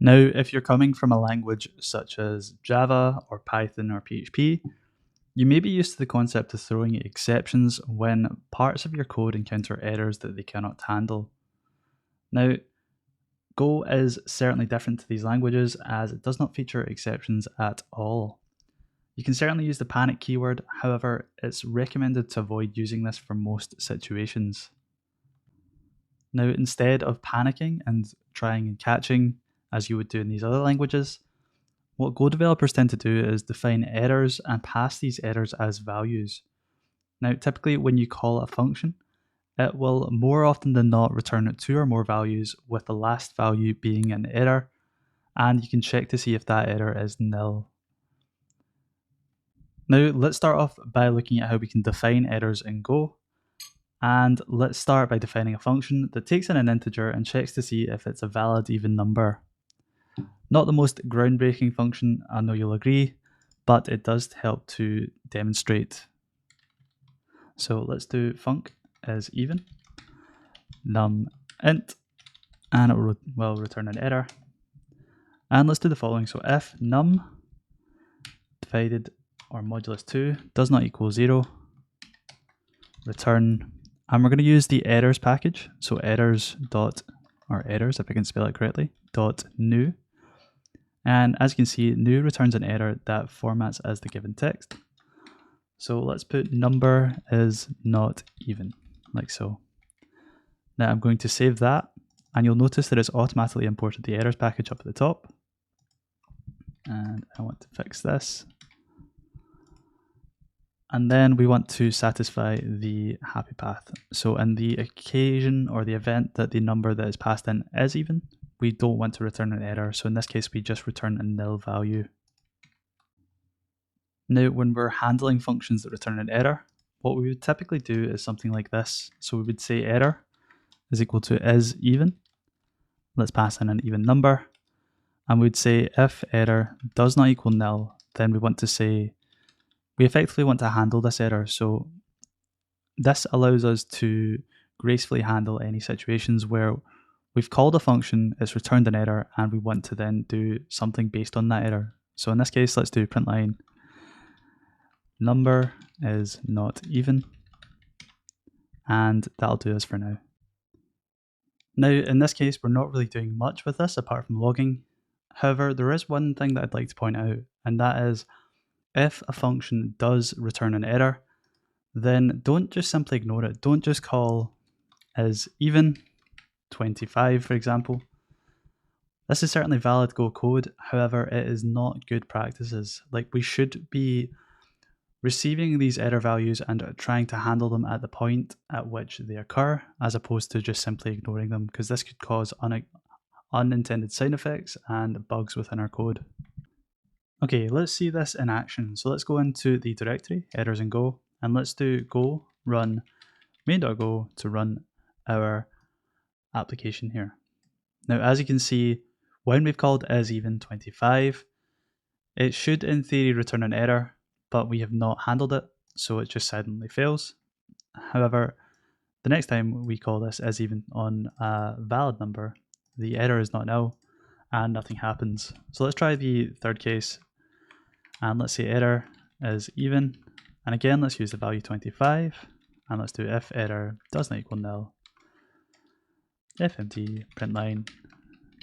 Now, if you're coming from a language such as Java or Python or PHP, you may be used to the concept of throwing exceptions when parts of your code encounter errors that they cannot handle. Now, Go is certainly different to these languages as it does not feature exceptions at all. You can certainly use the panic keyword, however, it's recommended to avoid using this for most situations. Now, instead of panicking and trying and catching, as you would do in these other languages, what Go developers tend to do is define errors and pass these errors as values. Now, typically, when you call a function, it will more often than not return two or more values, with the last value being an error, and you can check to see if that error is nil. Now, let's start off by looking at how we can define errors in Go. And let's start by defining a function that takes in an integer and checks to see if it's a valid even number. Not the most groundbreaking function, I know you'll agree, but it does help to demonstrate. So let's do func is even, num int, and it will return an error. And let's do the following. So if num divided or modulus 2 does not equal 0, return, and we're going to use the errors package. So errors dot, or errors if I can spell it correctly, dot new. And as you can see, new returns an error that formats as the given text. So let's put number is not even, like so. Now I'm going to save that, and you'll notice that it's automatically imported the errors package up at the top. And I want to fix this. And then we want to satisfy the happy path. So in the occasion or the event that the number that is passed in is even, we don't want to return an error. So in this case, we just return a nil value. Now, when we're handling functions that return an error, what we would typically do is something like this. So we would say error is equal to is even. Let's pass in an even number. And we'd say if error does not equal nil, then we want to say, we effectively want to handle this error. So this allows us to gracefully handle any situations where we've called a function, it's returned an error, and we want to then do something based on that error. So in this case, let's do println number is not even, and that'll do us for now. Now, in this case, we're not really doing much with this apart from logging. However, there is one thing that I'd like to point out, and that is if a function does return an error, then don't just simply ignore it. Don't just call is even 25, for example. This is certainly valid Go code, however, it is not good practices. Like, we should be receiving these error values and trying to handle them at the point at which they occur, as opposed to just simply ignoring them, because this could cause unintended side effects and bugs within our code. Okay, let's see this in action. So let's go into the directory, errors in Go, and let's do go run main.go to run our application here. Now, as you can see, when we've called is even 25, it should in theory return an error, but we have not handled it, so it just silently fails. However, the next time we call this is even on a valid number, the error is not null and nothing happens. So let's try the third case, and let's say error is even, and again let's use the value 25, and let's do if error does not equal nil, fmt println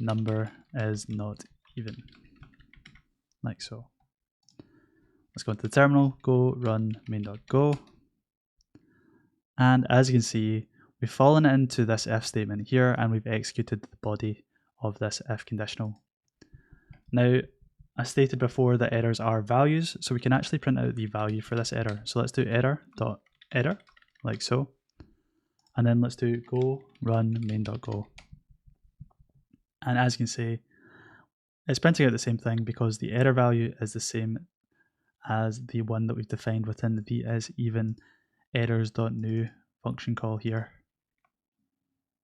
number is not even, like so. Let's go into the terminal, go run main.go, and as you can see, we've fallen into this if statement here and we've executed the body of this if conditional. Now, as stated before, the errors are values, so we can actually print out the value for this error. So let's do error.error, like so, and then let's do go run main.go. And as you can see, it's printing out the same thing because the error value is the same as the one that we've defined within the is even errors.new function call here.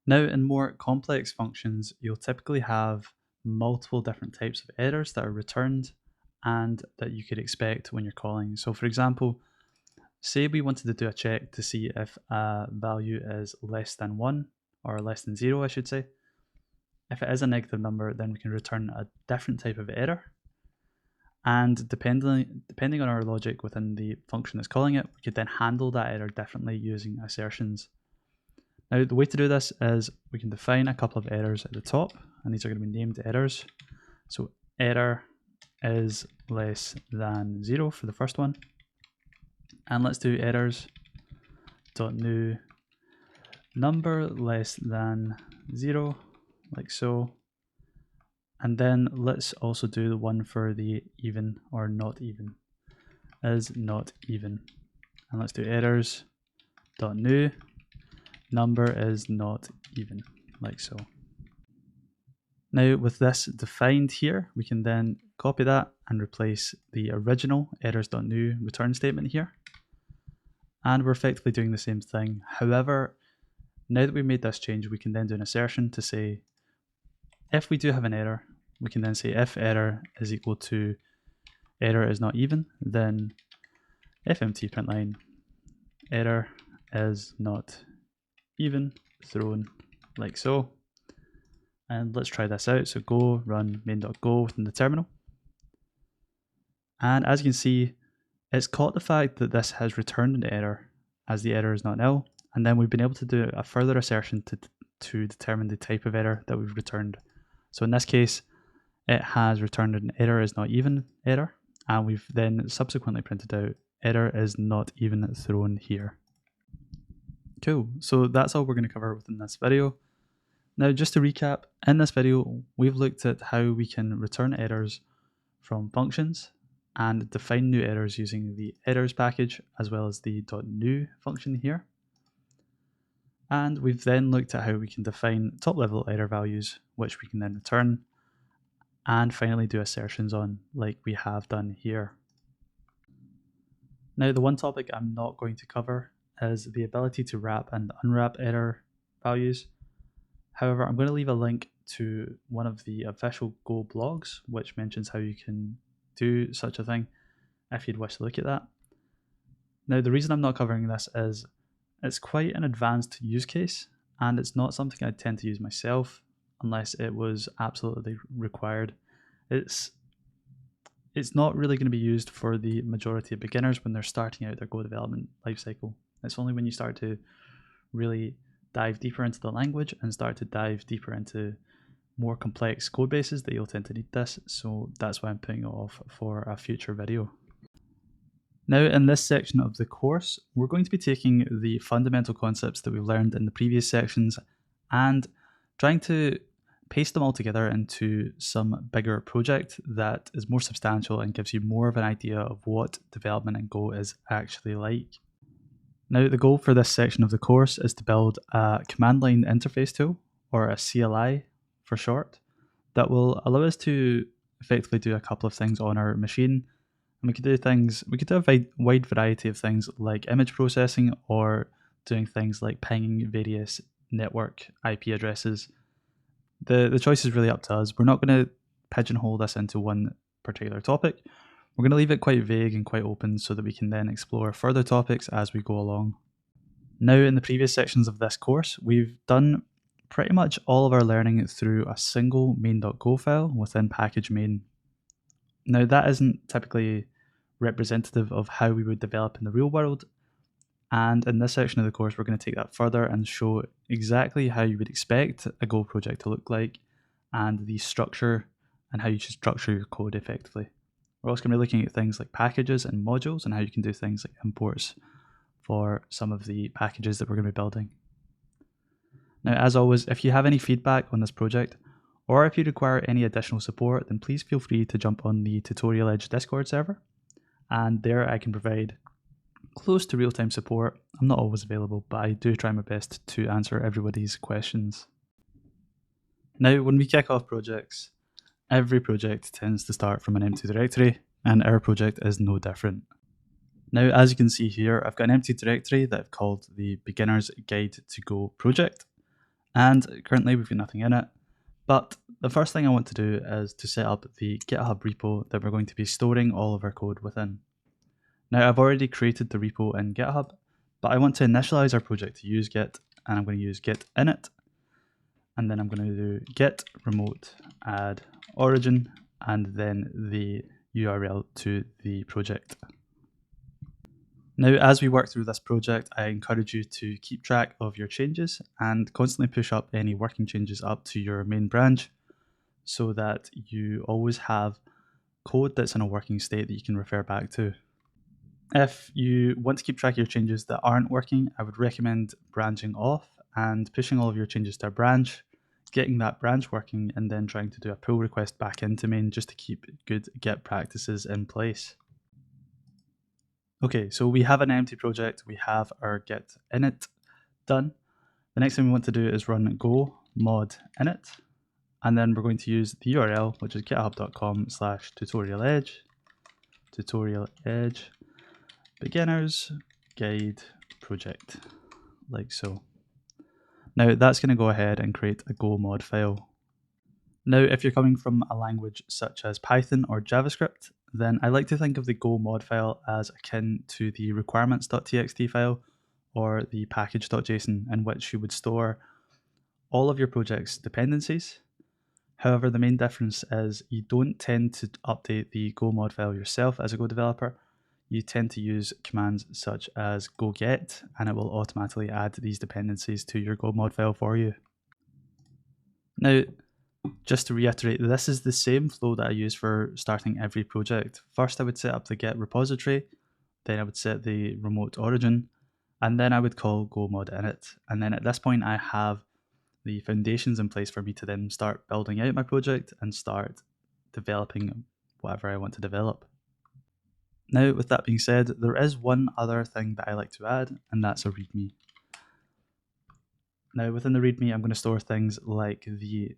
Now, in more complex functions, you'll typically have multiple different types of errors that are returned and that you could expect when you're calling. So for example, say we wanted to do a check to see if a value is less than 1, or less than 0 I should say. If it is a negative number, then we can return a different type of error. And depending on our logic within the function that's calling it, we could then handle that error differently using assertions. Now, the way to do this is we can define a couple of errors at the top, and these are going to be named errors. So error is less than 0 for the first one. And let's do errors.new number less than 0, like so. And then let's also do the one for the even or not even, is not even. And let's do errors.new number is not even, like so. Now with this defined here, we can then copy that and replace the original errors.new return statement here. And we're effectively doing the same thing. However, now that we've made this change, we can then do an assertion to say, if we do have an error, we can then say if error is equal to error is not even, then fmt println error is not even thrown, like so. And let's try this out. So go run main.go within the terminal. And as you can see, it's caught the fact that this has returned an error as the error is not nil. And then we've been able to do a further assertion to determine the type of error that we've returned. So in this case, it has returned an error is not even error. And we've then subsequently printed out error is not even thrown here. Cool, so that's all we're going to cover within this video. Now, just to recap, in this video, we've looked at how we can return errors from functions and define new errors using the errors package as well as the .new function here. And we've then looked at how we can define top-level error values, which we can then return, and finally do assertions on, like we have done here. Now, the one topic I'm not going to cover is the ability to wrap and unwrap error values. However, I'm going to leave a link to one of the official Go blogs, which mentions how you can do such a thing if you'd wish to look at that. Now, the reason I'm not covering this is it's quite an advanced use case, and it's not something I tend to use myself unless it was absolutely required. It's not really going to be used for the majority of beginners when they're starting out their Go development lifecycle. It's only when you start to really dive deeper into the language and start to dive deeper into more complex code bases that you'll tend to need this. So that's why I'm putting it off for a future video. Now, in this section of the course, we're going to be taking the fundamental concepts that we've learned in the previous sections and trying to paste them all together into some bigger project that is more substantial and gives you more of an idea of what development in Go is actually like. Now, the goal for this section of the course is to build a command line interface tool, or a CLI for short, that will allow us to effectively do a couple of things on our machine. And we could do a wide variety of things like image processing or doing things like pinging various network IP addresses. The choice is really up to us. We're not going to pigeonhole this into one particular topic. We're going to leave it quite vague and quite open so that we can then explore further topics as we go along. Now, in the previous sections of this course, we've done pretty much all of our learning through a single main.go file within package main. Now, that isn't typically representative of how we would develop in the real world. And in this section of the course, we're going to take that further and show exactly how you would expect a Go project to look like and the structure and how you should structure your code effectively. We're also going to be looking at things like packages and modules and how you can do things like imports for some of the packages that we're going to be building. Now, as always, if you have any feedback on this project, or if you require any additional support, then please feel free to jump on the Tutorial Edge Discord server. And there I can provide close to real-time support. I'm not always available, but I do try my best to answer everybody's questions. Now, when we kick off projects, every project tends to start from an empty directory, and our project is no different. Now, as you can see here, I've got an empty directory that I've called the Beginner's Guide to Go project, and currently we've got nothing in it. But the first thing I want to do is to set up the GitHub repo that we're going to be storing all of our code within. Now, I've already created the repo in GitHub, but I want to initialize our project to use Git, and I'm going to use git init. and then I'm going to do get remote add origin and then the URL to the project. Now, as we work through this project, I encourage you to keep track of your changes and constantly push up any working changes up to your main branch so that you always have code that's in a working state that you can refer back to. If you want to keep track of your changes that aren't working, I would recommend branching off and pushing all of your changes to a branch, getting that branch working, and then trying to do a pull request back into main just to keep good Git practices in place. Okay, so we have an empty project, we have our git init done. The next thing we want to do is run go mod init, and then we're going to use the URL, which is github.com/tutorial edge beginners guide project, like so. Now that's going to go ahead and create a go mod file. Now, if you're coming from a language such as Python or JavaScript, then I like to think of the Go mod file as akin to the requirements.txt file or the package.json, in which you would store all of your project's dependencies. However, the main difference is you don't tend to update the Go mod file yourself as a Go developer. You tend to use commands such as go get, and it will automatically add these dependencies to your Go mod file for you. Now, just to reiterate, this is the same flow that I use for starting every project. First, I would set up the Git repository, then I would set the remote origin, and then I would call go mod init. And then at this point, I have the foundations in place for me to then start building out my project and start developing whatever I want to develop. Now, with that being said, there is one other thing that I like to add, and that's a README. Now, within the README, I'm going to store things like the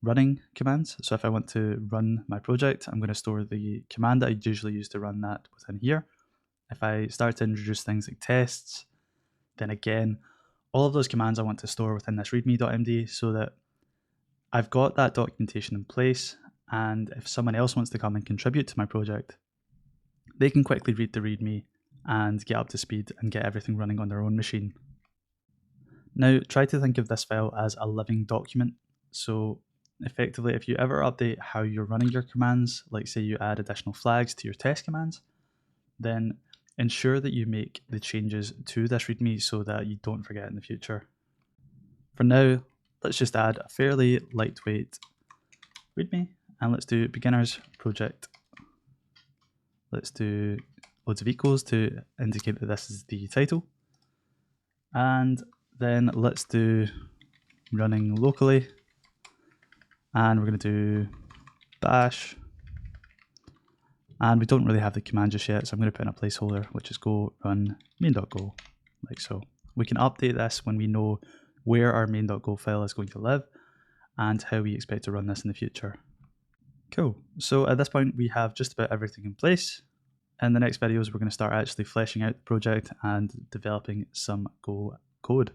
running commands. So if I want to run my project, I'm going to store the command that I usually use to run that within here. If I start to introduce things like tests, then again, all of those commands I want to store within this readme.md so that I've got that documentation in place, and if someone else wants to come and contribute to my project, they can quickly read the README and get up to speed and get everything running on their own machine. Now, try to think of this file as a living document. So effectively, if you ever update how you're running your commands, like say you add additional flags to your test commands, then ensure that you make the changes to this README so that you don't forget in the future. For now, let's just add a fairly lightweight README, and let's do beginners project. Let's do loads of equals to indicate that this is the title. And then let's do running locally. And we're going to do bash. And we don't really have the command just yet, so I'm going to put in a placeholder, which is go run main.go, like so. We can update this when we know where our main.go file is going to live and how we expect to run this in the future. Cool. So at this point, we have just about everything in place. In the next videos, we're going to start actually fleshing out the project and developing some Go code.